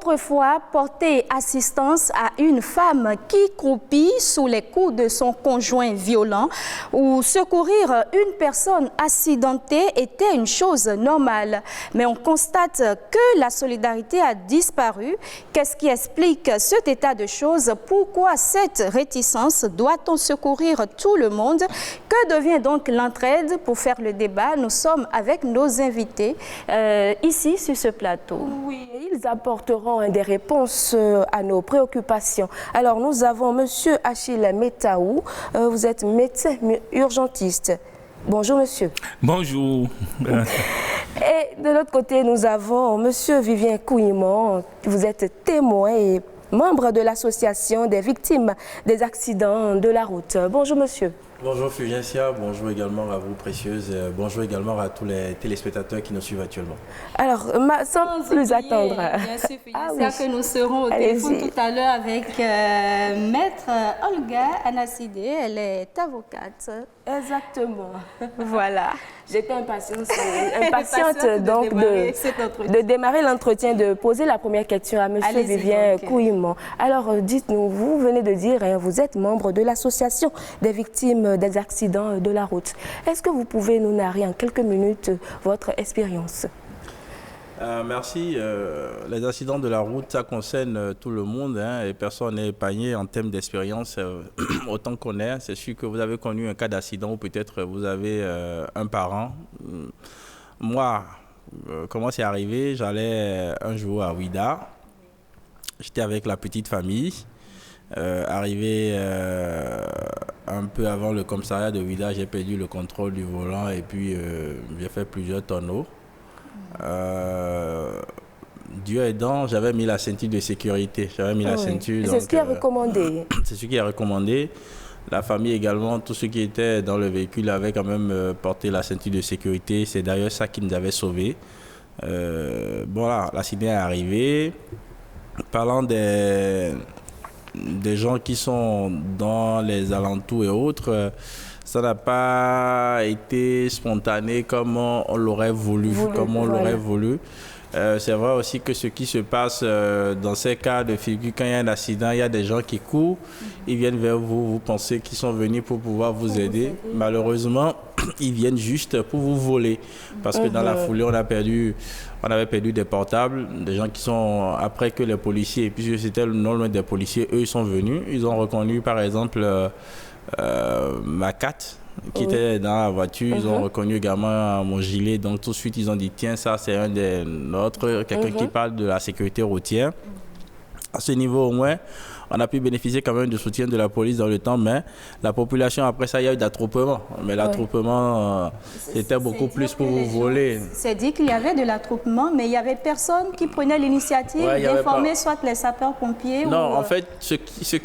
Autrefois, porter assistance à une femme qui croupit sous les coups de son conjoint violent ou secourir une personne accidentée était une chose normale. Mais on constate que la solidarité a disparu. Qu'est-ce qui explique cet état de choses? Pourquoi cette réticence? Doit-on secourir tout le monde? Que devient donc l'entraide? Pour faire le débat, nous sommes avec nos invités ici sur ce plateau. Oui, ils apporteront des réponses à nos préoccupations. Alors, nous avons M. Achille Metaou. Vous êtes médecin urgentiste. Bonjour, monsieur. Bonjour. Et de l'autre côté, nous avons M. Vivien Kouimon. Vous êtes témoin et membre de l'association des victimes des accidents de la route. Bonjour, monsieur. Bonjour Fulgencia, bonjour également à vous Précieuse, bonjour également à tous les téléspectateurs qui nous suivent actuellement. Alors, sans plus attendre. Bien sûr, que nous serons au téléphone tout à l'heure avec Maître Olga Anasidé, elle est avocate. Exactement. Voilà. J'étais impatiente donc de démarrer l'entretien, de poser la première question à M. Vivien Kouimon. Alors, dites-nous, vous venez de dire, vous êtes membre de l'association des victimes des accidents de la route. Est-ce que vous pouvez nous narrer en quelques minutes votre expérience? Merci. Les accidents de la route, ça concerne tout le monde et personne n'est épargné en termes d'expérience. Autant qu'on est, c'est sûr que vous avez connu un cas d'accident ou peut-être vous avez un parent. Moi, comment c'est arrivé? J'allais un jour à Ouida. J'étais avec la petite famille. Arrivé un peu avant le commissariat de Ouida, j'ai perdu le contrôle du volant et puis j'ai fait plusieurs tonneaux. Dieu aidant, j'avais mis la ceinture de sécurité. J'avais mis la ceinture. C'est ce qui est recommandé. C'est ce qui est recommandé. La famille également, tous ceux qui étaient dans le véhicule avaient quand même porté la ceinture de sécurité. C'est d'ailleurs ça qui nous avait sauvés. Voilà, l'accident est arrivé. Parlant des gens qui sont dans les alentours et autres, ça n'a pas été spontané comme on l'aurait voulu. C'est vrai aussi que ce qui se passe dans ces cas de figure, quand il y a un accident, il y a des gens qui courent, ils viennent vers vous, vous pensez qu'ils sont venus pour pouvoir vous aider. Malheureusement, ils viennent juste pour vous voler. Parce que dans la foulée, on avait perdu des portables, des gens qui sont, après que les policiers, puisque c'était non loin des policiers, eux, ils sont venus, ils ont reconnu par exemple ma carte qui était dans la voiture. Ils ont reconnu également mon gilet, donc tout de suite ils ont dit tiens, ça c'est un des nôtres, quelqu'un qui parle de la sécurité routière. À ce niveau au moins, on a pu bénéficier quand même du soutien de la police dans le temps, mais la population, après ça, il y a eu d'attroupement. Mais l'attroupement, c'était beaucoup plus pour vous voler. C'est dit qu'il y avait de l'attroupement, mais il n'y avait personne qui prenait l'initiative d'informer soit les sapeurs-pompiers ou... Non, en fait,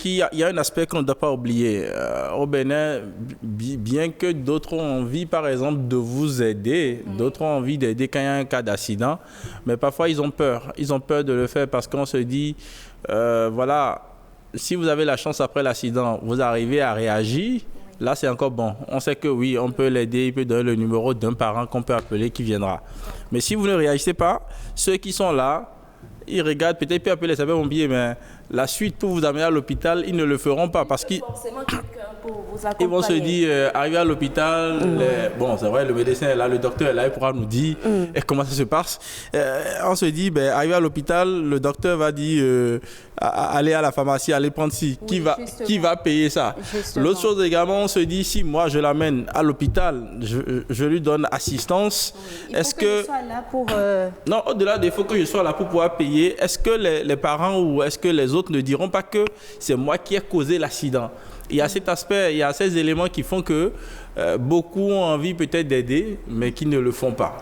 il y a un aspect qu'on ne doit pas oublier. Au Bénin, bien que d'autres ont envie, par exemple, de vous aider, d'autres ont envie d'aider quand il y a un cas d'accident, mais parfois ils ont peur. Ils ont peur de le faire parce qu'on se dit, voilà... Si vous avez la chance après l'accident, vous arrivez à réagir, là c'est encore bon. On sait que oui, on peut l'aider, il peut donner le numéro d'un parent qu'on peut appeler qui viendra. Mais si vous ne réagissez pas, ceux qui sont là, ils regardent, peut-être peut appeler les sapeurs-pompiers, mais la suite pour vous amener à l'hôpital, ils ne le feront pas parce qu'ils vont se dire, arrivé à l'hôpital, bon c'est vrai, le médecin est là, le docteur est là, il pourra nous dire comment ça se passe. On se dit, arrivé à l'hôpital, le docteur va dire, aller à la pharmacie, aller prendre ci, qui va payer ça. L'autre chose également, on se dit, si moi je l'amène à l'hôpital, je lui donne assistance. Est-ce que je sois là pour... Non, au-delà des faut que je sois là pour pouvoir payer, est-ce que les parents ou est-ce que les autres ne diront pas que c'est moi qui ai causé l'accident? Il y a cet aspect, il y a ces éléments qui font que beaucoup ont envie peut-être d'aider, mais qui ne le font pas.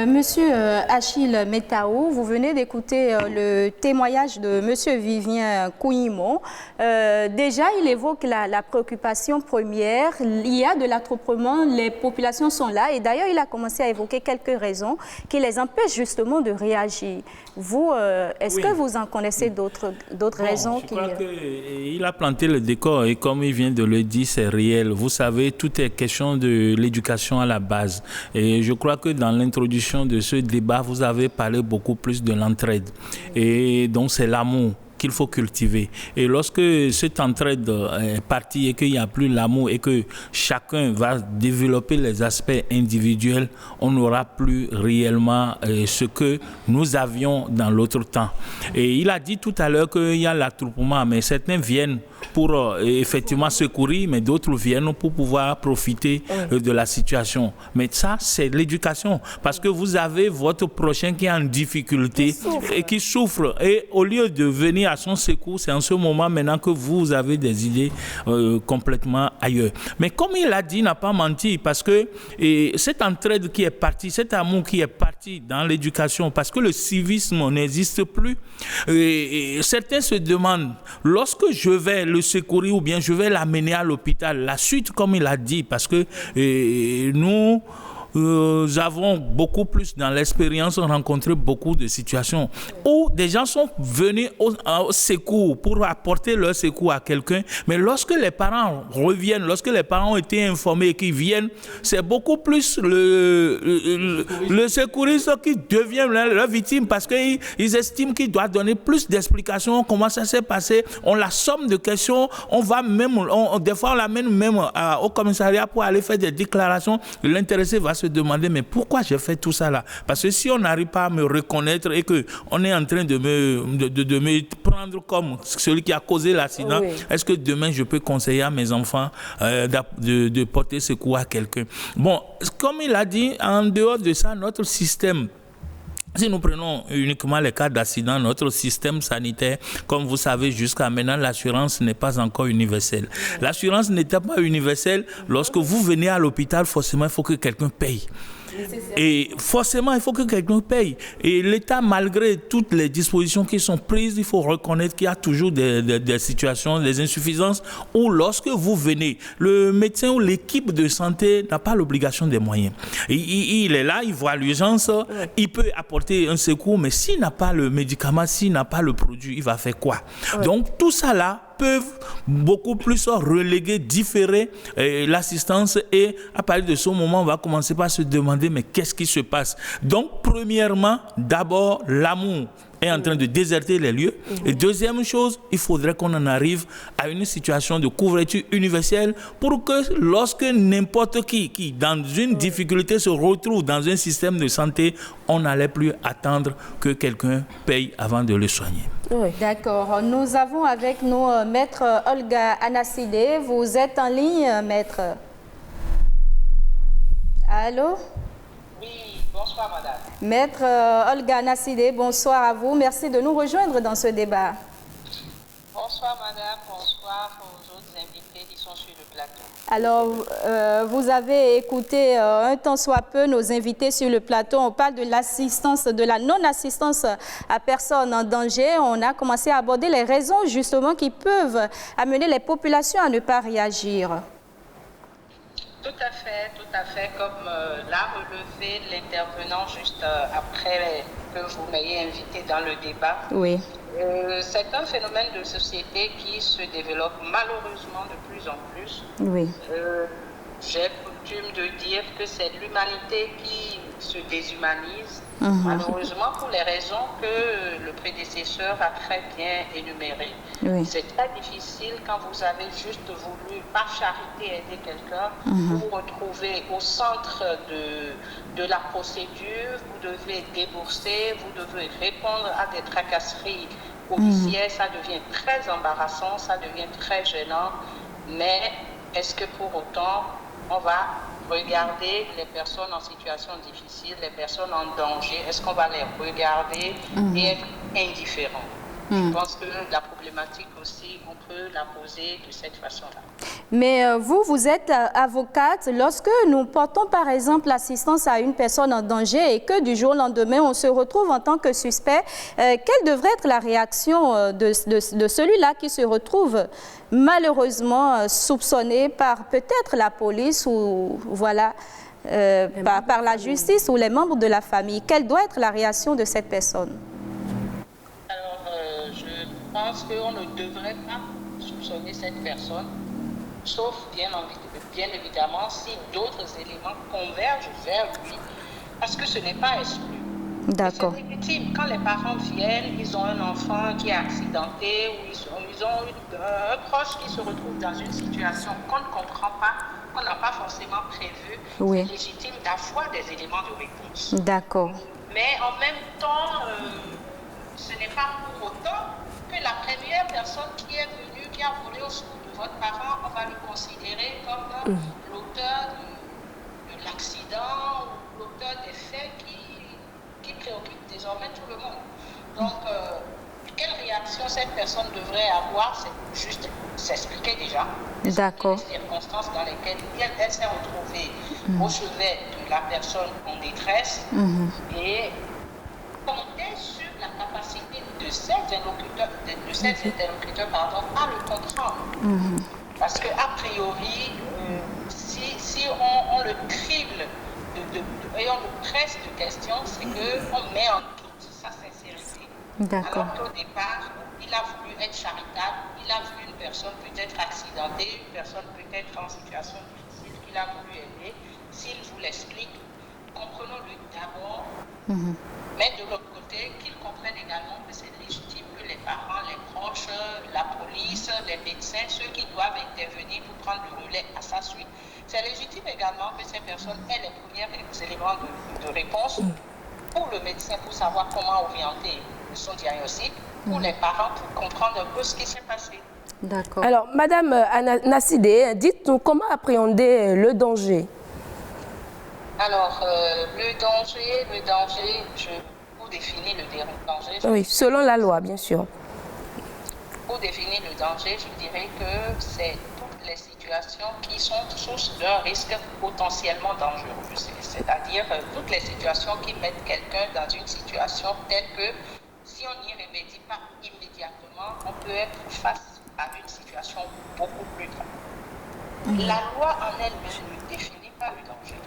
Monsieur Achille Metaou, vous venez d'écouter le témoignage de Monsieur Vivien Kouimon. Déjà, il évoque la préoccupation première. Il y a de l'attroupement, les populations sont là. Et d'ailleurs, il a commencé à évoquer quelques raisons qui les empêchent justement de réagir. Vous, est-ce que vous en connaissez d'autres raisons? Je crois qu'il a planté le décor et comme il vient de le dire, c'est réel. Vous savez, tout est question de l'éducation à la base. Et je crois que dans l'introduction de ce débat, vous avez parlé beaucoup plus de l'entraide. Et donc, c'est l'amour qu'il faut cultiver. Et lorsque cette entraide est partie et qu'il n'y a plus l'amour et que chacun va développer les aspects individuels, on n'aura plus réellement ce que nous avions dans l'autre temps. Et il a dit tout à l'heure qu'il y a l'attroupement, mais certains viennent pour effectivement secourir, mais d'autres viennent pour pouvoir profiter de la situation. Mais ça, c'est l'éducation. Parce que vous avez votre prochain qui est en difficulté et qui souffre. Et au lieu de venir à son secours, c'est en ce moment maintenant que vous avez des idées complètement ailleurs. Mais comme il a dit, il n'a pas menti, parce que cette entraide qui est partie, cet amour qui est parti dans l'éducation, parce que le civisme n'existe plus, certains se demandent, lorsque je vais le secourir ou bien je vais l'amener à l'hôpital, la suite, comme il a dit, parce que nous avons beaucoup plus dans l'expérience rencontré beaucoup de situations où des gens sont venus au secours pour apporter leur secours à quelqu'un, mais lorsque les parents reviennent, lorsque les parents ont été informés et qu'ils viennent, c'est beaucoup plus le secouriste qui devient leur victime, parce qu'ils estiment qu'il doit donner plus d'explications, comment ça s'est passé, on la somme de questions, on va même, des fois on l'amène même au commissariat pour aller faire des déclarations. L'intéressé va se demander, mais pourquoi j'ai fait tout ça là? Parce que si on n'arrive pas à me reconnaître et qu'on est en train de me prendre comme celui qui a causé l'accident, est-ce que demain je peux conseiller à mes enfants de porter secours à quelqu'un? Bon, comme il a dit, en dehors de ça, notre système, si nous prenons uniquement les cas d'accident, notre système sanitaire, comme vous savez, jusqu'à maintenant, l'assurance n'est pas encore universelle. L'assurance n'était pas universelle. Lorsque vous venez à l'hôpital, forcément, il faut que quelqu'un paye. Et forcément, il faut que quelqu'un paye. Et l'État, malgré toutes les dispositions qui sont prises, il faut reconnaître qu'il y a toujours des situations, des insuffisances, où lorsque vous venez, le médecin ou l'équipe de santé n'a pas l'obligation des moyens. Il est là, il voit l'urgence, il peut apporter un secours, mais s'il n'a pas le médicament, s'il n'a pas le produit, il va faire quoi? Donc tout ça là peuvent beaucoup plus reléguer, différer l'assistance, et à partir de ce moment, on va commencer par se demander, mais qu'est-ce qui se passe? Donc, premièrement, d'abord, l'amour est en train de déserter les lieux. Et deuxième chose, il faudrait qu'on en arrive à une situation de couverture universelle pour que lorsque n'importe qui dans une difficulté se retrouve dans un système de santé, on n'allait plus attendre que quelqu'un paye avant de le soigner. Oui. D'accord. Nous avons avec nous Maître Olga Anasidé. Vous êtes en ligne, Maître? Allô? Oui, bonsoir madame. Maître Olga Anasidé, bonsoir à vous. Merci de nous rejoindre dans ce débat. Bonsoir madame, bonsoir aux autres invités qui sont sur le plateau. Alors, vous avez écouté un tant soit peu nos invités sur le plateau. On parle de l'assistance, de la non-assistance à personnes en danger. On a commencé à aborder les raisons justement qui peuvent amener les populations à ne pas réagir. Tout à fait, comme l'a relevé l'intervenant juste après que vous m'ayez invité dans le débat. Oui. C'est un phénomène de société qui se développe malheureusement de plus en plus. Oui. J'ai coutume de dire que c'est l'humanité qui se déshumanise, malheureusement pour les raisons que le prédécesseur a très bien énumérées. Oui. C'est très difficile quand vous avez juste voulu, par charité, aider quelqu'un, vous vous retrouvez au centre de la procédure, vous devez débourser, vous devez répondre à des tracasseries policières, ça devient très embarrassant, ça devient très gênant, mais est-ce que pour autant on va regarder les personnes en situation difficile, les personnes en danger, est-ce qu'on va les regarder et être indifférents? Je pense que la problématique aussi, on peut la poser de cette façon-là. Mais vous êtes avocate. Lorsque nous portons par exemple l'assistance à une personne en danger et que du jour au lendemain, on se retrouve en tant que suspect, quelle devrait être la réaction de celui-là qui se retrouve malheureusement soupçonné par peut-être la police ou voilà, par la justice ou les membres de la famille? Quelle doit être la réaction de cette personne? Je pense qu'on ne devrait pas soupçonner cette personne sauf bien évidemment si d'autres éléments convergent vers lui, parce que ce n'est pas exclu. D'accord. C'est légitime. Quand les parents viennent, ils ont un enfant qui est accidenté ou ils ont un proche qui se retrouve dans une situation qu'on ne comprend pas, qu'on n'a pas forcément prévue, oui. c'est légitime d'avoir des éléments de réponse. D'accord. Mais en même temps, ce n'est pas pour autant que la première personne qui est venue, qui a volé au secours de votre parent, on va le considérer comme l'auteur de l'accident ou l'auteur des faits qui préoccupe désormais tout le monde. Donc, quelle réaction cette personne devrait avoir, c'est juste s'expliquer déjà. D'accord. Les circonstances dans lesquelles elle s'est retrouvée au chevet de la personne en détresse et compter sur la capacité de cet interlocuteur, à le comprendre. Parce qu'a priori, si on le crible et on le presse de questions, c'est qu'on met en doute sa sincérité. D'accord. Alors qu'au départ, il a voulu être charitable, il a vu une personne peut-être accidentée, une personne peut-être en situation difficile qu'il a voulu aider. S'il vous l'explique, comprenons-le d'abord, mais de l'autre côté, qu'il comprenne également que c'est légitime que les parents, les proches, la police, les médecins, ceux qui doivent intervenir pour prendre le relais à sa suite, c'est légitime également que ces personnes aient les premiers éléments de réponse pour le médecin, pour savoir comment orienter son diagnostic, pour les parents, pour comprendre un peu ce qui s'est passé. D'accord. Alors, Madame Nassidé, dites-nous comment appréhender le danger. Alors, le danger, je vous définis le danger. Oui, selon la loi, bien sûr. Pour définir le danger, je dirais que c'est toutes les situations qui sont source d'un risque potentiellement dangereux. C'est-à-dire toutes les situations qui mettent quelqu'un dans une situation telle que si on n'y remédie pas immédiatement, on peut être face à une situation beaucoup plus grave. La loi en elle-même ne définit pas le danger.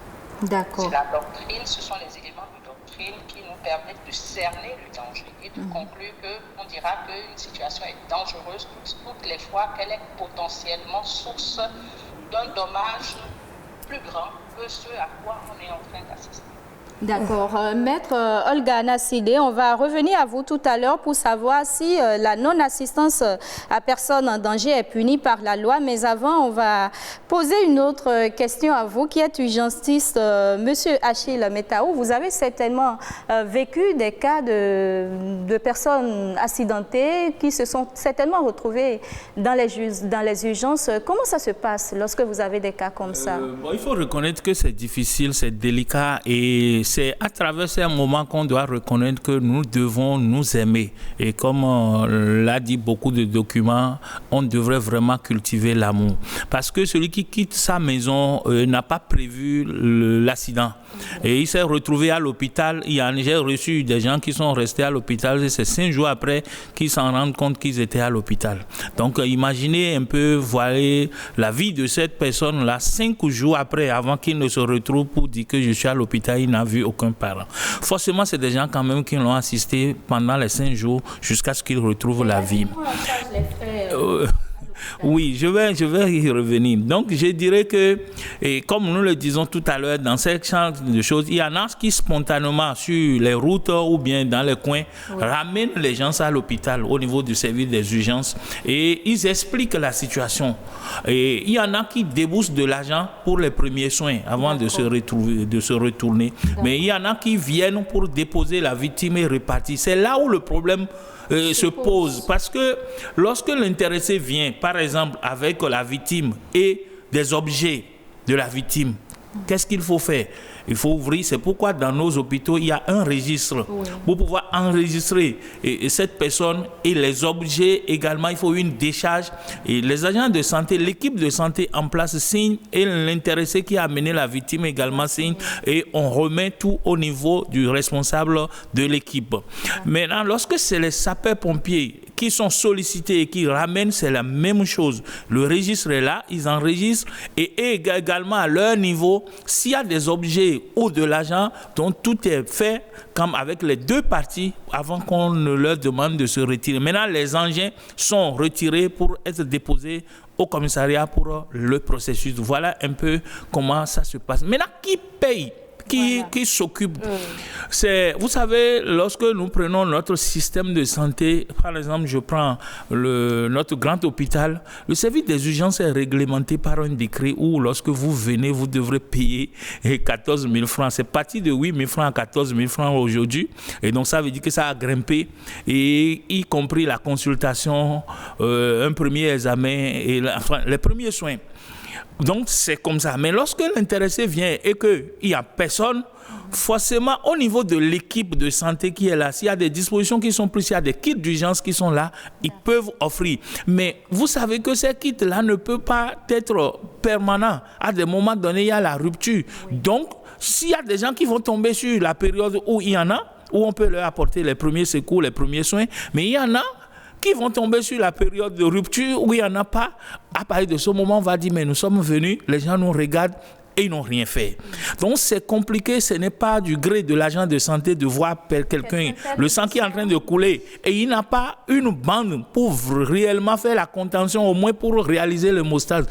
D'accord. C'est la doctrine, ce sont les éléments de doctrine qui nous permettent de cerner le danger et de conclure qu'on dira qu'une situation est dangereuse toutes les fois qu'elle est potentiellement source d'un dommage plus grand que ce à quoi on est en train d'assister. D'accord. Maître Olga Nassidé, on va revenir à vous tout à l'heure pour savoir si la non-assistance à personne en danger est punie par la loi. Mais avant, on va poser une autre question à vous qui êtes urgentiste. Monsieur Achille Metao, vous avez certainement vécu des cas de personnes accidentées qui se sont certainement retrouvées dans les urgences. Comment ça se passe lorsque vous avez des cas comme ça? Il faut reconnaître que c'est difficile, c'est délicat et c'est à travers ces moments qu'on doit reconnaître que nous devons nous aimer. Et comme l'a dit beaucoup de documents, on devrait vraiment cultiver l'amour. Parce que celui qui quitte sa maison n'a pas prévu l'accident. Et il s'est retrouvé à l'hôpital. J'ai reçu des gens qui sont restés à l'hôpital et c'est 5 jours après qu'ils s'en rendent compte qu'ils étaient à l'hôpital. Donc imaginez un peu, voyez la vie de cette personne-là 5 jours après, avant qu'il ne se retrouve pour dire que je suis à l'hôpital, il n'a vu aucun parent. Forcément, c'est des gens quand même qui l'ont assisté pendant les 5 jours jusqu'à ce qu'ils retrouvent la vie. Oui, je vais y revenir. Donc, je dirais que, et comme nous le disons tout à l'heure, dans cette genre de choses, il y en a qui spontanément sur les routes ou bien dans les coins ramènent les gens à l'hôpital au niveau du service des urgences et ils expliquent la situation. Et il y en a qui déboursent de l'argent pour les premiers soins avant de se retourner. Mais il y en a qui viennent pour déposer la victime et repartir. C'est là où le problème se pose. Parce que lorsque l'intéressé vient, par exemple, avec la victime et des objets de la victime, qu'est-ce qu'il faut faire? Il faut ouvrir. C'est pourquoi dans nos hôpitaux, il y a un registre pour pouvoir enregistrer cette personne et les objets également. Il faut une décharge. Et les agents de santé, l'équipe de santé en place signe et l'intéressé qui a amené la victime également signe et on remet tout au niveau du responsable de l'équipe. Maintenant, lorsque c'est les sapeurs-pompiers qui sont sollicités et qui ramènent, c'est la même chose. Le registre est là, ils enregistrent et également à leur niveau, s'il y a des objets ou de l'argent dont tout est fait comme avec les deux parties avant qu'on ne leur demande de se retirer. Maintenant, les engins sont retirés pour être déposés au commissariat pour le processus. Voilà un peu comment ça se passe. Maintenant, qui paye? Qui s'occupe? Vous savez, lorsque nous prenons notre système de santé, par exemple, je prends notre grand hôpital, le service des urgences est réglementé par un décret où lorsque vous venez, vous devrez payer 14 000 francs. C'est parti de 8 000 francs à 14 000 francs aujourd'hui. Et donc, ça veut dire que ça a grimpé, et y compris la consultation, un premier examen et les premiers soins. Donc, c'est comme ça. Mais lorsque l'intéressé vient et qu'il n'y a personne, forcément, au niveau de l'équipe de santé qui est là, s'il y a des dispositions qui sont prises, s'il y a des kits d'urgence qui sont là, ils peuvent offrir. Mais vous savez que ces kits-là ne peuvent pas être permanents. À des moments donnés, il y a la rupture. Donc, s'il y a des gens qui vont tomber sur la période où il y en a, où on peut leur apporter les premiers secours, les premiers soins, mais il y en a qui vont tomber sur la période de rupture où il n'y en a pas. À partir de ce moment, on va dire, mais nous sommes venus, les gens nous regardent et ils n'ont rien fait. Donc c'est compliqué, ce n'est pas du gré de l'agent de santé de voir quelqu'un, le sang qui est en train de couler, et il n'a pas une bande pour réellement faire la contention, au moins pour réaliser l'hémostase.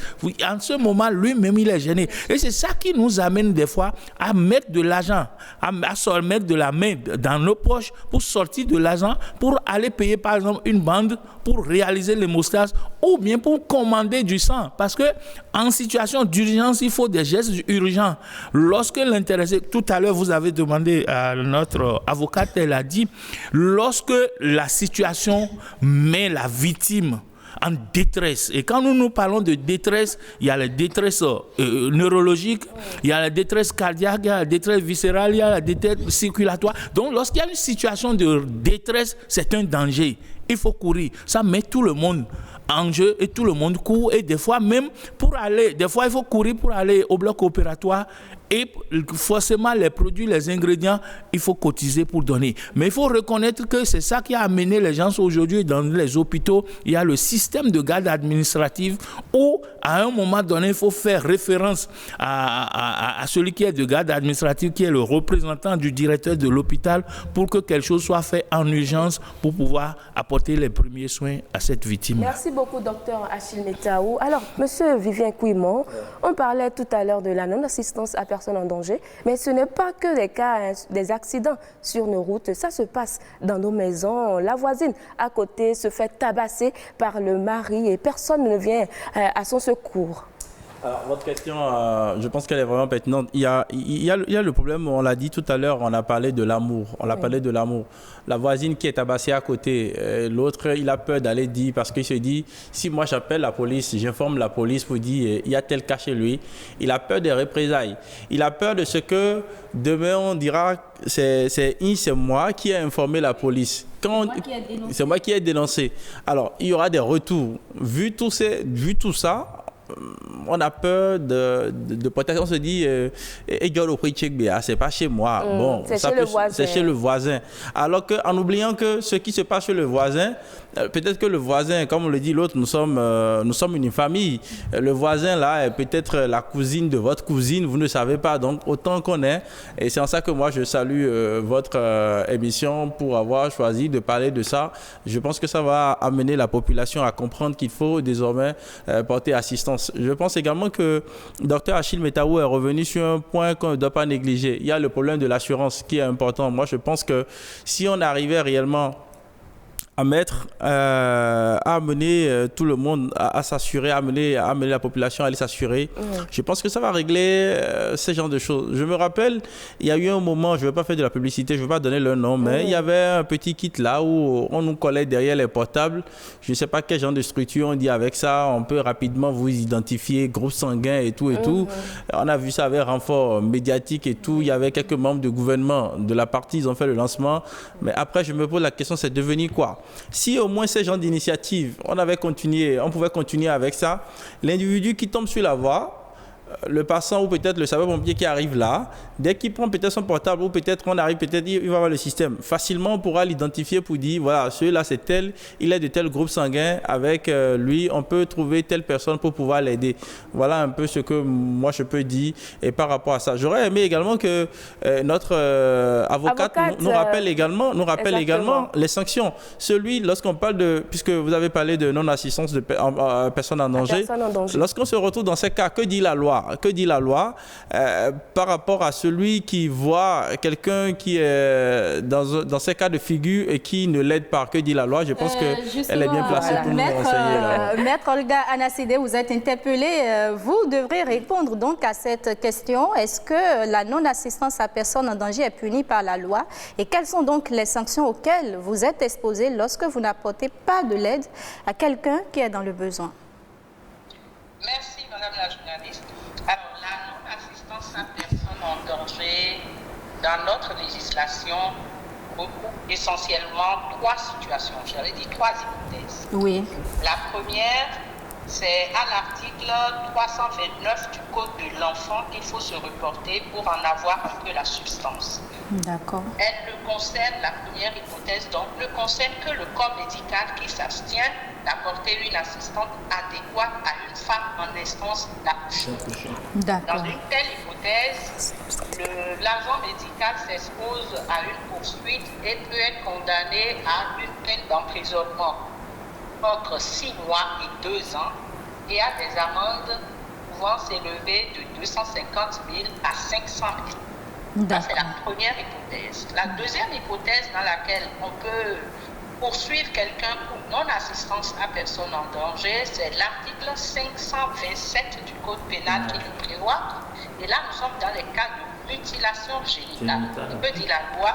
En ce moment, lui-même, il est gêné. Et c'est ça qui nous amène des fois à mettre de l'argent, à se mettre de la main dans nos poches pour sortir de l'argent, pour aller payer par exemple une bande pour réaliser l'hémostase, ou bien pour commander du sang. Parce que en situation d'urgence, il faut des gestes urgents. Lorsque l'intéressé, tout à l'heure vous avez demandé à notre avocate, elle a dit, lorsque la situation met la victime en détresse, et quand nous parlons de détresse, il y a la détresse neurologique, il y a la détresse cardiaque, il y a la détresse viscérale, il y a la détresse circulatoire. Donc lorsqu'il y a une situation de détresse, c'est un danger. Il faut courir. Ça met tout le monde en jeu et tout le monde court. Et des fois, même pour aller, des fois, il faut courir pour aller au bloc opératoire. Et forcément, les produits, les ingrédients, il faut cotiser pour donner. Mais il faut reconnaître que c'est ça qui a amené les gens aujourd'hui dans les hôpitaux. Il y a le système de garde administrative où, à un moment donné, il faut faire référence à celui qui est de garde administrative, qui est le représentant du directeur de l'hôpital, pour que quelque chose soit fait en urgence pour pouvoir apporter les premiers soins à cette victime. Merci beaucoup, docteur Achille Metaou. Alors, monsieur Vivien Kouimon, on parlait tout à l'heure de la non-assistance à personnes en danger, mais ce n'est pas que des cas, des accidents sur nos routes. Ça se passe dans nos maisons. La voisine à côté se fait tabasser par le mari et personne ne vient à son secours. Alors, votre question, je pense qu'elle est vraiment pertinente. Il y a le problème, on l'a dit tout à l'heure, on a parlé de l'amour. Parlé de l'amour. La voisine qui est tabassée à côté, l'autre, il a peur d'aller dire, parce qu'il se dit, si moi j'appelle la police, j'informe la police pour dire, il y a tel cas chez lui, il a peur des représailles. Il a peur de ce que demain on dira, c'est moi qui ai informé la police. C'est moi qui ai dénoncé. Alors, il y aura des retours. Vu tout ça, on a peur de protection. On se dit, c'est pas chez moi. Bon, c'est chez le voisin. Alors qu'en oubliant que ce qui se passe chez le voisin, peut-être que le voisin, comme on le dit l'autre, nous sommes une famille. Le voisin là est peut-être la cousine de votre cousine, vous ne savez pas. Donc autant qu'on est. Et c'est en ça que moi je salue votre émission pour avoir choisi de parler de ça. Je pense que ça va amener la population à comprendre qu'il faut désormais porter assistance. Je pense également que Dr Achille Metaou est revenu sur un point qu'on ne doit pas négliger. Il y a le problème de l'assurance qui est important. Moi, je pense que si on arrivait réellement à amener tout le monde à s'assurer, à amener la population à aller s'assurer. Je pense que ça va régler ce genre de choses. Je me rappelle, il y a eu un moment, je ne vais pas faire de la publicité, je ne vais pas donner le nom, mais il y avait un petit kit là où on nous collait derrière les portables. Je ne sais pas quel genre de structure on dit avec ça. On peut rapidement vous identifier, groupe sanguin et tout et tout. On a vu ça avec renfort médiatique et tout. Il y avait quelques membres du gouvernement de la partie, ils ont fait le lancement. Mais après, je me pose la question, c'est devenu quoi? Si au moins ces gens d'initiative, on pouvait continuer avec ça, l'individu qui tombe sur la voie, le passant ou peut-être le sapeur-pompier qui arrive là, dès qu'il prend peut-être son portable ou peut-être on arrive, peut-être il va voir le système. Facilement, on pourra l'identifier pour dire, voilà, celui-là c'est tel, il est de tel groupe sanguin, avec lui, on peut trouver telle personne pour pouvoir l'aider. Voilà un peu ce que moi je peux dire et par rapport à ça. J'aurais aimé également que notre avocate nous rappelle également les sanctions. Celui, lorsqu'on parle de, puisque vous avez parlé de non-assistance de personnes en danger, lorsqu'on se retrouve dans ces cas, que dit la loi? Que dit la loi par rapport à celui qui voit quelqu'un qui est dans ces cas de figure et qui ne l'aide pas? Que dit la loi? Je pense qu'elle est bien placée pour nous renseigner. Maître Olga Anasside, vous êtes interpellée. Vous devrez répondre donc à cette question. Est-ce que la non-assistance à personne en danger est punie par la loi? Et quelles sont donc les sanctions auxquelles vous êtes exposé lorsque vous n'apportez pas de l'aide à quelqu'un qui est dans le besoin? Merci, Madame la journaliste. Alors, la non-assistance à personne en danger, dans notre législation, regroupe essentiellement trois situations. J'avais dit trois hypothèses. Oui. La première, c'est à l'article 329 du Code de l'enfant qu'il faut se reporter pour en avoir un peu la substance. D'accord. Elle ne concerne, la première hypothèse, donc, ne concerne que le corps médical qui s'abstient d'apporter une assistance adéquate à une femme en instance d'accouchement. Dans une telle hypothèse, l'agent médical s'expose à une poursuite et peut être condamné à une peine d'emprisonnement entre 6 mois et 2 ans et à des amendes pouvant s'élever de 250 000 à 500 000. Ça, c'est la première hypothèse. La deuxième hypothèse dans laquelle on peut poursuivre quelqu'un pour non-assistance à personne en danger, c'est l'article 527 du Code pénal qui le prévoit. Et là, nous sommes dans les cas de mutilation génitale. Il peut dire la loi,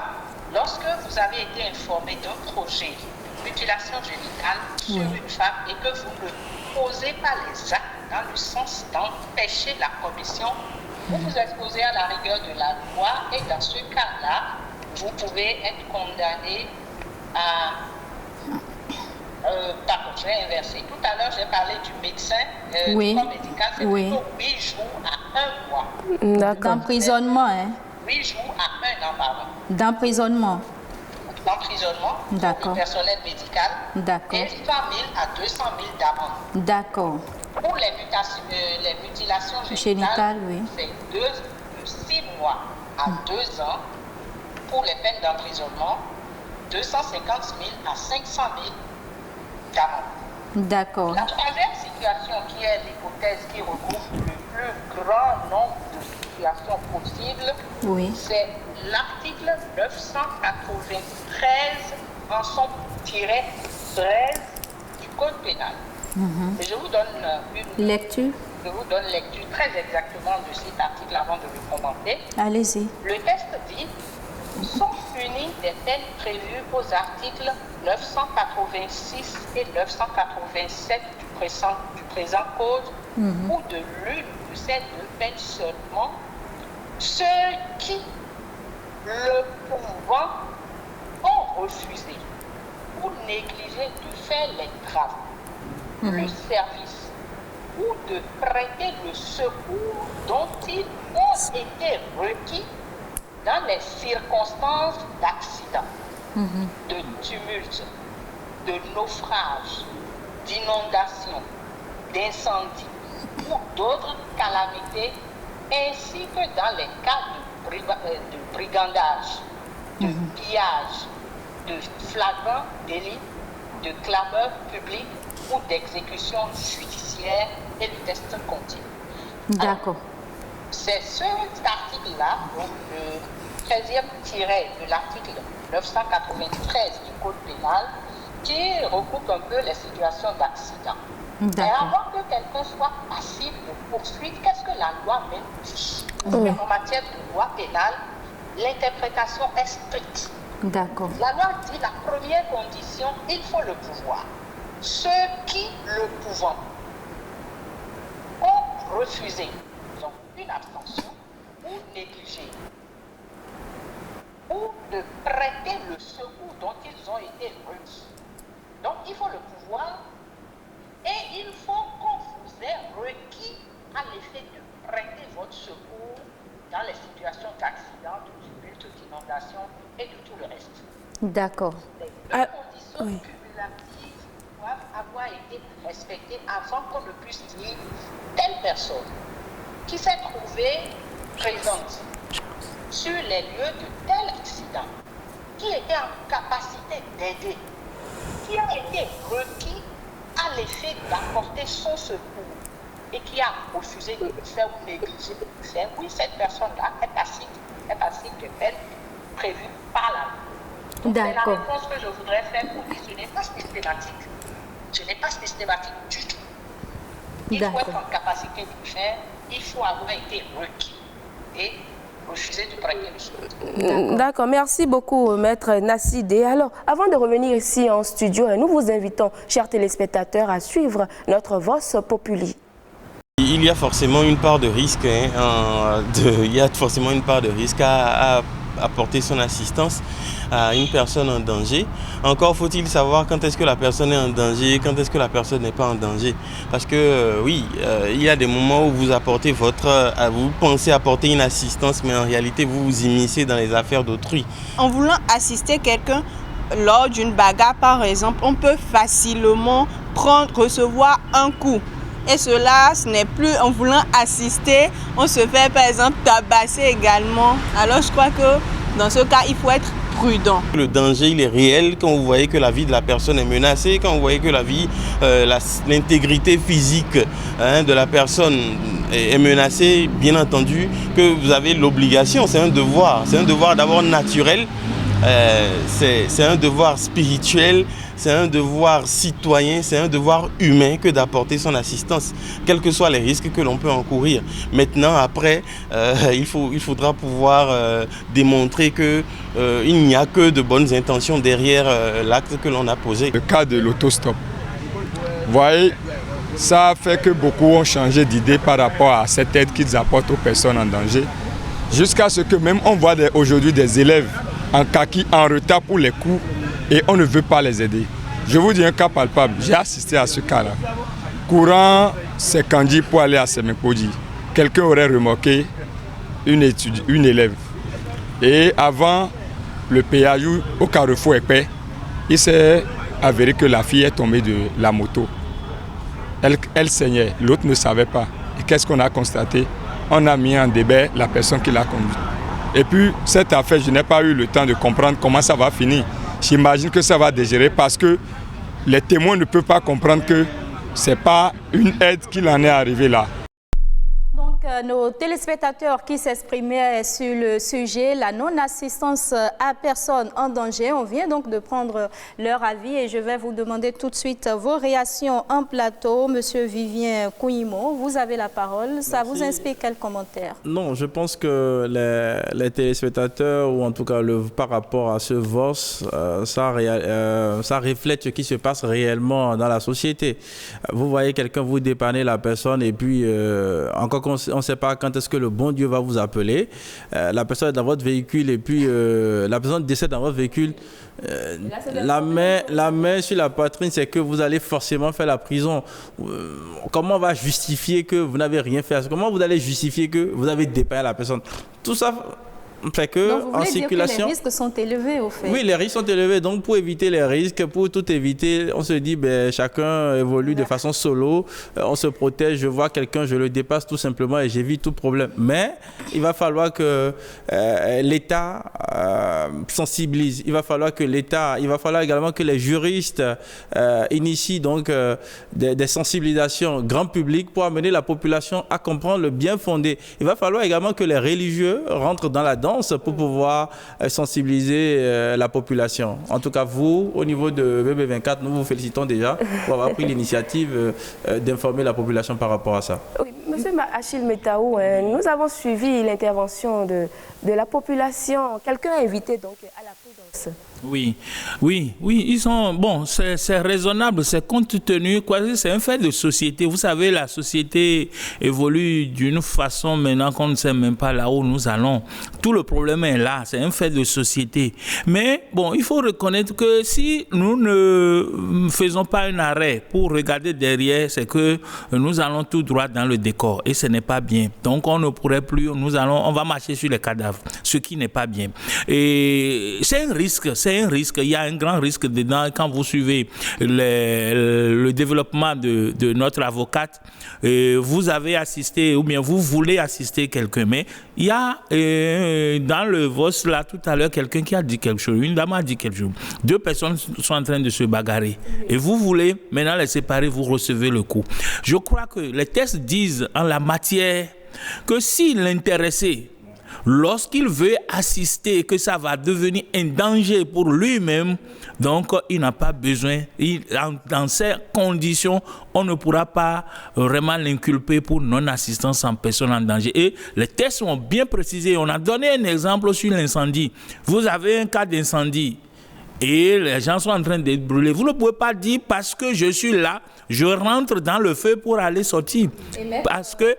lorsque vous avez été informé d'un projet de mutilation génitale sur une femme et que vous ne posez pas les actes dans le sens d'empêcher la commission, vous vous exposez à la rigueur de la loi et dans ce cas-là, vous pouvez être condamné à... pardon, je vais inverser. Tout à l'heure, j'ai parlé du médecin, du corps médical, c'est plutôt 8 jours à 1 mois. D'accord. D'emprisonnement, hein? 8 jours à 1 an, pardon. D'emprisonnement. D'emprisonnement pour le personnel médical. D'accord. Et 100 000 à 200 000 d'amende. D'accord. Pour les mutilations génitales, c'est de 6 mois à 2 ans. Pour les peines d'emprisonnement, 250 000 à 500 000 d'amende. D'accord. La troisième situation, qui est l'hypothèse qui regroupe le plus grand nombre de situations possibles, c'est l'article 993 en son tiret 13 du Code pénal. Et je vous donne une lecture. Je vous donne lecture très exactement de cet article avant de le commenter. Allez-y. Le texte dit: sont punies des peines prévues aux articles 986 et 987 du présent code ou de l'une de ces deux peines seulement, ceux qui, le pouvant, ont refusé ou négligé de faire les travaux, le service ou de prêter le secours dont ils ont été requis dans les circonstances d'accident, de tumulte, de naufrage, d'inondation, d'incendie ou d'autres calamités, ainsi que dans les cas de brigandage, de pillage, de flagrant délit, de clameur publique ou d'exécution judiciaire, et le test continue. D'accord. C'est cet article-là, donc le 13e tiret de l'article 993 du Code pénal, qui regroupe un peu les situations d'accident. Et avant que quelqu'un soit passible de poursuite, qu'est-ce que la loi même dit? En matière de loi pénale, l'interprétation est stricte. D'accord. La loi dit la première condition, il faut le pouvoir. Ceux qui, le pouvant, ont refusé, donc une abstention, ou négligé, ou de prêter le secours dont ils ont été requis. Donc il faut le pouvoir et il faut qu'on vous ait requis à l'effet de prêter votre secours dans les situations d'accident, de tumulte, d'inondation et de tout le reste. D'accord. Les deux conditions cumulatives doivent avoir été respectées avant qu'on ne puisse dire telle personne qui s'est trouvée présente sur les lieux de tel accident, qui était en capacité d'aider, qui a été requis à l'effet d'apporter son secours et qui a refusé de le faire ou négligé de le faire, oui, cette personne-là est passible de peine prévue par la loi. C'est la réponse que je voudrais faire pour dire ce n'est pas systématique. Ce n'est pas systématique du tout. Il faut être en capacité de le faire, il faut avoir été requis et refuser de prêter le secours. D'accord, merci beaucoup, Maître Nassidé. Alors, avant de revenir ici en studio, nous vous invitons, chers téléspectateurs, à suivre notre Vox Populi. Il y a forcément une part de risque, à apporter son assistance à une personne en danger. Encore faut-il savoir quand est-ce que la personne est en danger, quand est-ce que la personne n'est pas en danger. Parce que il y a des moments où vous pensez apporter une assistance, mais en réalité vous vous immiscez dans les affaires d'autrui. En voulant assister quelqu'un lors d'une bagarre par exemple, on peut facilement recevoir un coup. Et cela, ce n'est plus en voulant assister, on se fait par exemple tabasser également. Alors je crois que dans ce cas, il faut être prudent. Le danger, il est réel quand vous voyez que la vie de la personne est menacée, quand vous voyez que la vie, l'intégrité physique de la personne est menacée, bien entendu, que vous avez l'obligation, c'est un devoir d'abord naturel, c'est un devoir spirituel, c'est un devoir citoyen, c'est un devoir humain que d'apporter son assistance, quels que soient les risques que l'on peut encourir. Maintenant, après, il faudra pouvoir démontrer qu'il n'y a que de bonnes intentions derrière l'acte que l'on a posé. Le cas de l'autostop, vous voyez, ça fait que beaucoup ont changé d'idée par rapport à cette aide qu'ils apportent aux personnes en danger, jusqu'à ce que même on voit aujourd'hui des élèves en kaki, en retard pour les cours, et on ne veut pas les aider. Je vous dis un cas palpable, j'ai assisté à ce cas-là. Courant Sekandji pour aller à Semekodi, quelqu'un aurait remorqué une élève. Et avant le péage au carrefour épais, il s'est avéré que la fille est tombée de la moto. Elle saignait, l'autre ne savait pas. Et qu'est-ce qu'on a constaté? On a mis en débat la personne qui l'a conduite. Et puis cette affaire, je n'ai pas eu le temps de comprendre comment ça va finir. J'imagine que ça va dégérer parce que les témoins ne peuvent pas comprendre que ce n'est pas une aide qu'il en est arrivé là. Donc, nos téléspectateurs qui s'exprimaient sur le sujet, la non-assistance à personne en danger, on vient donc de prendre leur avis et je vais vous demander tout de suite vos réactions en plateau. Monsieur Vivien Kouimo, vous avez la parole. Ça vous inspire quel commentaire? Non, je pense que les téléspectateurs, ou en tout cas par rapport à ce VOS, ça reflète ce qui se passe réellement dans la société. Vous voyez quelqu'un, vous dépannez la personne et puis encore qu'on on ne sait pas quand est-ce que le bon Dieu va vous appeler. La personne est dans votre véhicule et puis la personne décède dans votre véhicule. La main sur la poitrine, c'est que vous allez forcément faire la prison. Comment on va justifier que vous n'avez rien fait? Comment vous allez justifier que vous avez dépanné la personne? Tout ça fait que donc, vous voulez en circulation, dire que les risques sont élevés au fait. Oui, les risques sont élevés. Donc, pour éviter les risques, pour tout éviter, on se dit, chacun évolue de façon solo. On se protège. Je vois quelqu'un, je le dépasse tout simplement et j'évite tout problème. Mais il va falloir que l'État sensibilise. Il va falloir également que les juristes initient donc des sensibilisations grand public pour amener la population à comprendre le bien fondé. Il va falloir également que les religieux rentrent dans la danse pour pouvoir sensibiliser la population. En tout cas, vous, au niveau de BB24, nous vous félicitons déjà pour avoir pris l'initiative d'informer la population par rapport à ça. Oui, Monsieur Achille Metaou, nous avons suivi l'intervention de la population. Quelqu'un a invité donc à la prudence. Oui, ils sont, bon, c'est raisonnable, c'est compte tenu, c'est un fait de société. Vous savez, la société évolue d'une façon maintenant qu'on ne sait même pas là où nous allons. tout le problème est là, c'est un fait de société. Mais bon, il faut reconnaître que si nous ne faisons pas un arrêt pour regarder derrière, c'est que nous allons tout droit dans le décor et ce n'est pas bien. Donc on ne pourrait plus, on va marcher sur les cadavres, ce qui n'est pas bien. Et c'est un risque, il y a un grand risque dedans. Quand vous suivez le développement de notre avocate, vous avez assisté ou bien vous voulez assister quelqu'un, mais il y a dans le VOS là tout à l'heure quelqu'un qui a dit quelque chose, une dame a dit quelque chose, 2 personnes sont en train de se bagarrer et vous voulez maintenant les séparer, vous recevez le coup. Je crois que les tests disent en la matière que si l'intéressé, lorsqu'il veut assister, que ça va devenir un danger pour lui-même, donc il n'a pas besoin, dans ces conditions, on ne pourra pas vraiment l'inculper pour non-assistance en personne en danger. Et les tests sont bien précisés. On a donné un exemple sur l'incendie. Vous avez un cas d'incendie et les gens sont en train de brûler. Vous ne pouvez pas dire parce que je suis là, je rentre dans le feu pour aller sortir. Parce que...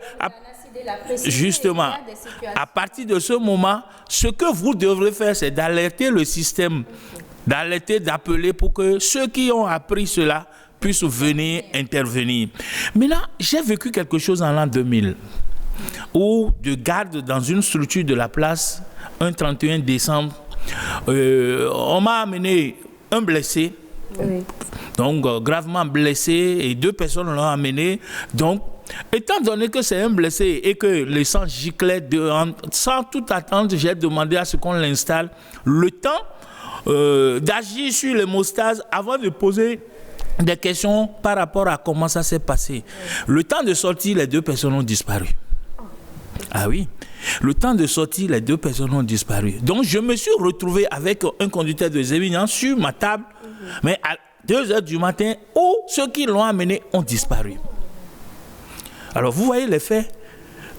Justement, à partir de ce moment, ce que vous devrez faire, c'est d'alerter le système, d'appeler pour que ceux qui ont appris cela puissent venir intervenir. Maintenant, j'ai vécu quelque chose en l'an 2000, où de garde dans une structure de la place, un 31 décembre, on m'a amené un blessé, donc gravement blessé, et 2 personnes l'ont amené, donc étant donné que c'est un blessé et que le sang giclait, sans toute attente, j'ai demandé à ce qu'on l'installe le temps d'agir sur l'hémostase avant de poser des questions par rapport à comment ça s'est passé. Le temps de sortir, les 2 personnes ont disparu. Ah oui, le temps de sortir, les 2 personnes ont disparu. Donc je me suis retrouvé avec un conducteur de éminence sur ma table, mais à 2h du matin, où ceux qui l'ont amené ont disparu. Alors, vous voyez les faits.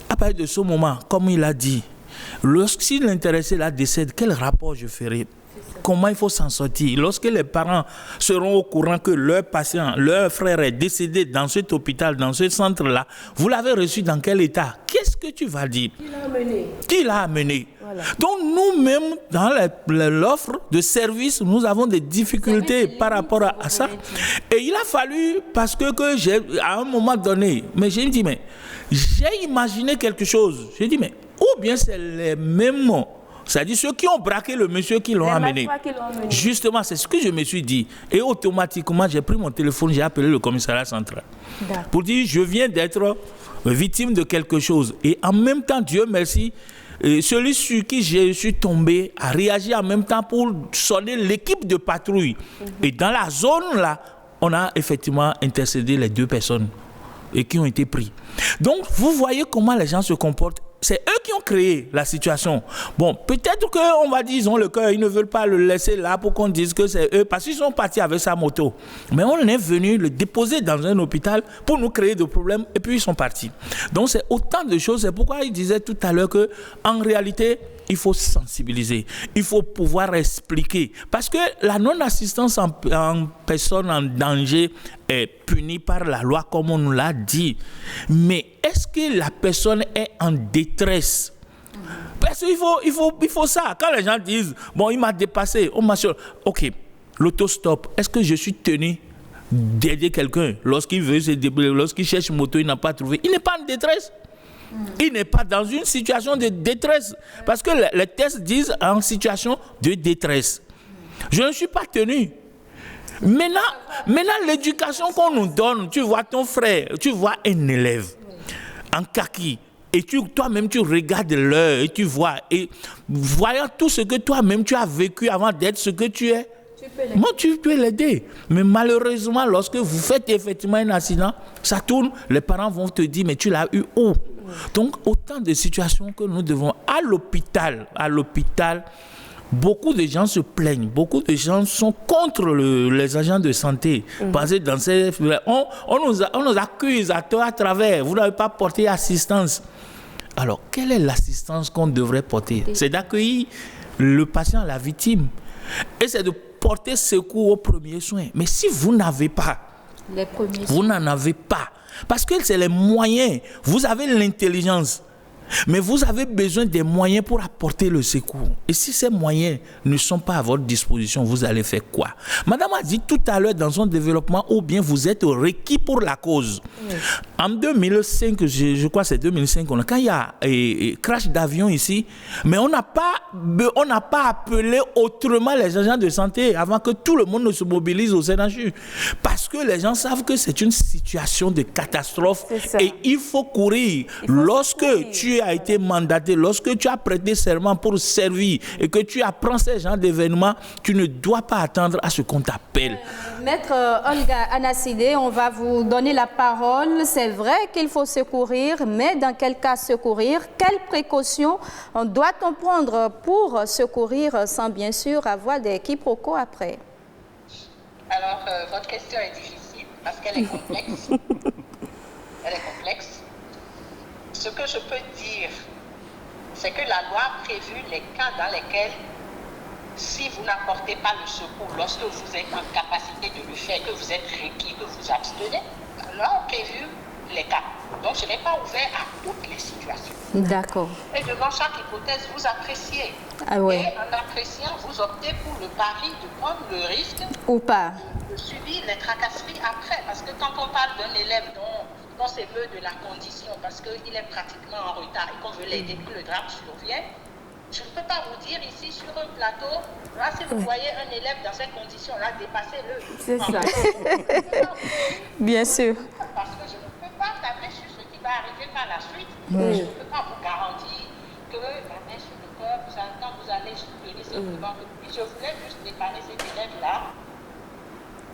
À partir de ce moment, comme il a dit, si l'intéressé là décède, quel rapport je ferai? Comment il faut s'en sortir? Lorsque les parents seront au courant que leur patient, leur frère est décédé dans cet hôpital, dans ce centre-là, vous l'avez reçu dans quel état? Qu'est-ce que tu vas dire? Qui l'a amené? Voilà. Donc nous-mêmes, dans l'offre de service, nous avons des difficultés par rapport à ça. Et il a fallu, parce que à un moment donné, mais j'ai dit, mais j'ai imaginé quelque chose. J'ai dit, mais ou bien c'est les mêmes mots. C'est-à-dire ceux qui ont braqué le monsieur qui l'ont amené. Justement, c'est ce que je me suis dit. Et automatiquement, j'ai pris mon téléphone, j'ai appelé le commissariat central. Pour dire, je viens d'être victime de quelque chose. Et en même temps, Dieu merci, celui sur qui je suis tombé a réagi en même temps pour sonner l'équipe de patrouille. Et dans la zone là, on a effectivement intercédé les 2 personnes et qui ont été pris. Donc, vous voyez comment les gens se comportent. C'est eux qui ont créé la situation. Bon, peut-être qu'on va dire, ils ont le cœur, ils ne veulent pas le laisser là pour qu'on dise que c'est eux, parce qu'ils sont partis avec sa moto. Mais on est venu le déposer dans un hôpital pour nous créer des problèmes, et puis ils sont partis. Donc c'est autant de choses, c'est pourquoi il disait tout à l'heure qu'en réalité, il faut sensibiliser, il faut pouvoir expliquer. Parce que la non-assistance en personne en danger est punie par la loi, comme on nous l'a dit. Mais est-ce que la personne est en détresse? Parce qu'il faut ça. Quand les gens disent, bon, il m'a dépassé, on m'a... Ok, l'autostop, est-ce que je suis tenu d'aider quelqu'un lorsqu'il veut se débrouiller, lorsqu'il cherche une moto, il n'a pas trouvé? Il n'est pas en détresse. Il n'est pas dans une situation de détresse. Parce que les tests disent en situation de détresse. Je ne suis pas tenu. Maintenant l'éducation qu'on nous donne, tu vois ton frère, tu vois un élève en kaki, et toi-même tu regardes l'heure et tu vois, et voyant tout ce que toi-même tu as vécu avant d'être ce que tu es, tu peux l'aider. Mais malheureusement, lorsque vous faites effectivement un accident, ça tourne, les parents vont te dire, mais tu l'as eu où? Donc, autant de situations que nous devons... À l'hôpital, beaucoup de gens se plaignent, beaucoup de gens sont contre les agents de santé. Parce que dans on nous accuse à tort à travers, vous n'avez pas porté assistance. Alors, quelle est l'assistance qu'on devrait porter? C'est d'accueillir le patient, la victime, et c'est de porter secours aux premiers soins. Mais si vous n'avez pas, vous n'en avez pas, parce que c'est les moyens, vous avez l'intelligence, Mais vous avez besoin des moyens pour apporter le secours. Et si ces moyens ne sont pas à votre disposition, vous allez faire quoi? Madame a dit tout à l'heure dans son développement, ou bien vous êtes requis pour la cause. Oui. En 2005, je crois que c'est 2005, quand il y a crash d'avion ici, mais on n'a pas appelé autrement les agents de santé avant que tout le monde ne se mobilise au CNHU. Parce que les gens savent que c'est une situation de catastrophe et il faut courir. Lorsque tu as été mandaté, lorsque tu as prêté serment pour servir et que tu apprends ces genres d'événements, tu ne dois pas attendre à ce qu'on t'appelle. Maître Olga Anasidé, on va vous donner la parole. C'est vrai qu'il faut secourir, mais dans quel cas secourir? Quelles précautions doit-on prendre pour secourir sans bien sûr avoir des quiproquos après? Alors, votre question est difficile parce qu'elle est complexe. Elle est complexe. Ce que je peux dire, c'est que la loi a prévu les cas dans lesquels, si vous n'apportez pas le secours lorsque vous êtes en capacité de le faire, que vous êtes requis, que vous abstenez, la loi a prévu les cas. Donc, je n'ai pas ouvert à toutes les situations. D'accord. Et devant chaque hypothèse, vous appréciez. Ah ouais. Et en appréciant, vous optez pour le pari de prendre le risque ou pas de subir les tracasseries après. Parce que quand on parle d'un élève dont on s'émeut de la condition parce qu'il est pratiquement en retard et qu'on veut l'aider, que le drame survient, je ne peux pas vous dire ici sur un plateau, là si vous voyez un élève dans cette condition-là, dépassez-le. C'est ça. Bien sûr. Parce que je ne peux pas tabler sur ce qui va arriver par la suite. Je ne peux pas vous garantir que la main sur le cœur, quand vous allez soutenir simplement que je voulais juste dépanner cet élève-là.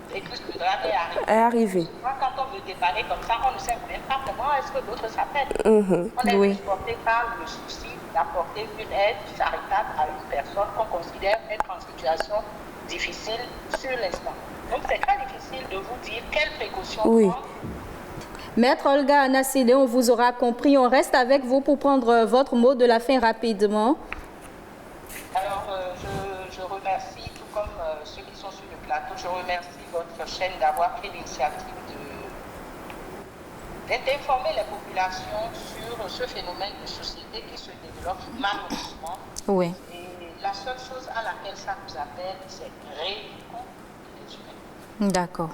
Et que le drame est arrivé. Quand on veut dépanner comme ça, on ne sait même pas comment est-ce que l'autre s'appelle. On est porté par le souci d'apporter une aide charitable à une personne qu'on considère être en situation difficile sur l'instant. Donc c'est très difficile de vous dire quelles précautions prendre. Maître Olga Anasidé, on vous aura compris. On reste avec vous pour prendre votre mot de la fin rapidement. Alors, je remercie, tout comme ceux qui sont sur le plateau, je remercie votre chaîne d'avoir pris l'initiative d'informer les populations sur ce phénomène de société qui se développe malheureusement. Oui. Et la seule chose à laquelle ça nous appelle, c'est rééduquer les humains. D'accord.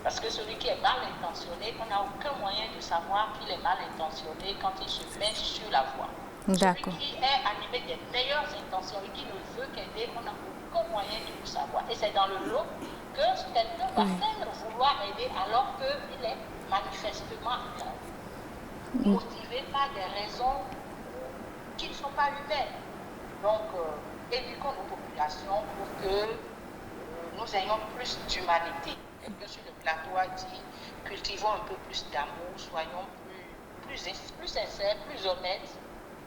Parce que celui qui est mal intentionné, on n'a aucun moyen de savoir qu'il est mal intentionné quand il se met sur la voie. D'accord. Celui qui est animé des meilleures intentions et qui ne veut qu'aider, on n'a aucun moyen de le savoir. Et c'est dans le lot que quelqu'un va faire vouloir aider alors qu'il est manifestement motivé par des raisons qui ne sont pas humaines. Donc, éduquons nos populations pour que nous ayons plus d'humanité. Quelqu'un sur le plateau a dit, cultivons un peu plus d'amour, soyons plus sincères, plus honnêtes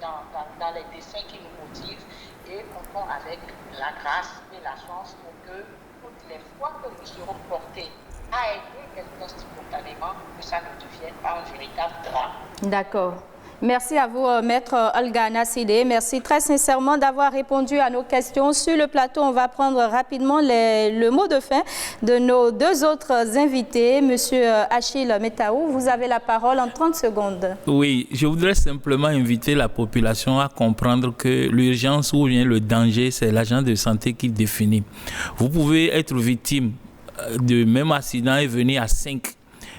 dans les desseins qui nous motivent et comptons avec la grâce et la chance pour que toutes les fois que nous serons portés à aider quelqu'un spontanément, que ça ne devienne pas un véritable drame. D'accord. Merci à vous, Maître Olga Anasidé. Merci très sincèrement d'avoir répondu à nos questions. Sur le plateau, on va prendre rapidement le mot de fin de nos deux autres invités. Monsieur Achille Metaou, vous avez la parole en 30 secondes. Oui, je voudrais simplement inviter la population à comprendre que l'urgence ou bien le danger, c'est l'agent de santé qui définit. Vous pouvez être victime de même accident et venir à 5.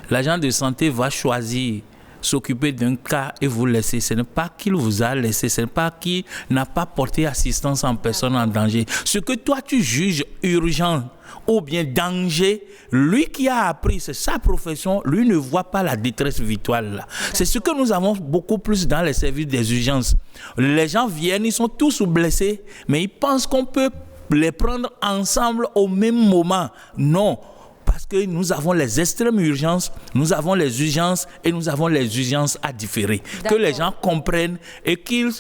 L'agent de santé va choisir s'occuper d'un cas et vous laisser. Ce n'est pas qu'il vous a laissé, ce n'est pas qu'il n'a pas porté assistance en personne en danger. Ce que toi tu juges urgent ou bien danger, lui qui a appris, c'est sa profession, lui ne voit pas la détresse vitale. C'est ce que nous avons beaucoup plus dans les services des urgences. Les gens viennent, ils sont tous blessés, mais ils pensent qu'on peut les prendre ensemble au même moment. Non. Parce que nous avons les extrêmes urgences, nous avons les urgences et nous avons les urgences à différer. Que les gens comprennent et qu'ils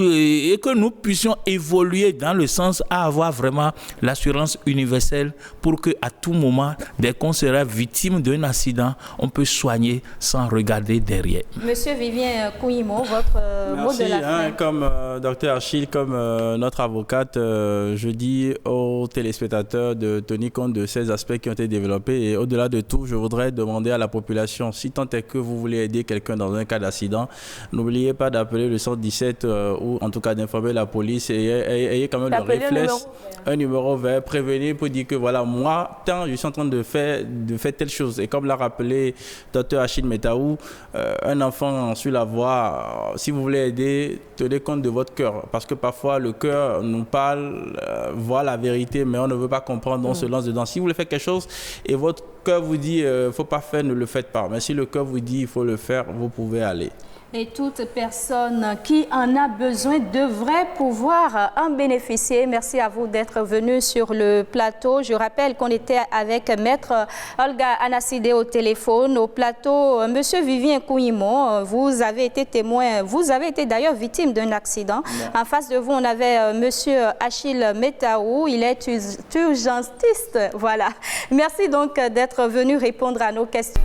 et que nous puissions évoluer dans le sens à avoir vraiment l'assurance universelle pour que à tout moment, dès qu'on sera victime d'un accident, on peut soigner sans regarder derrière. Monsieur Vivien Kouimo, votre mot de la fin. Comme Dr Achille, comme notre avocate, je dis aux téléspectateurs de tenir compte de ces aspects qui ont été développés. Et au-delà de tout, je voudrais demander à la population, si tant est que vous voulez aider quelqu'un dans un cas d'accident, n'oubliez pas d'appeler le 117 ou en tout cas d'informer la police et ayez quand même le réflexe, un numéro vert, prévenir pour dire que voilà, moi, tant je suis en train de faire telle chose. Et comme l'a rappelé Dr Achille Metaou, un enfant sur la voie, si vous voulez aider, tenez compte de votre cœur. Parce que parfois, le cœur nous parle, voit la vérité, mais on ne veut pas comprendre, on se lance dedans. Si vous voulez faire quelque chose et votre cœur vous dit ne faut pas faire, ne le faites pas. Mais si le cœur vous dit il faut le faire, vous pouvez aller. Et toute personne qui en a besoin devrait pouvoir en bénéficier. Merci à vous d'être venus sur le plateau. Je rappelle qu'on était avec Maître Olga Anasidé au téléphone. Au plateau, Monsieur Vivien Kouimo, vous avez été témoin, vous avez été d'ailleurs victime d'un accident. Ouais. En face de vous, on avait Monsieur Achille Metaou, il est urgentiste. Voilà. Merci donc d'être venu répondre à nos questions.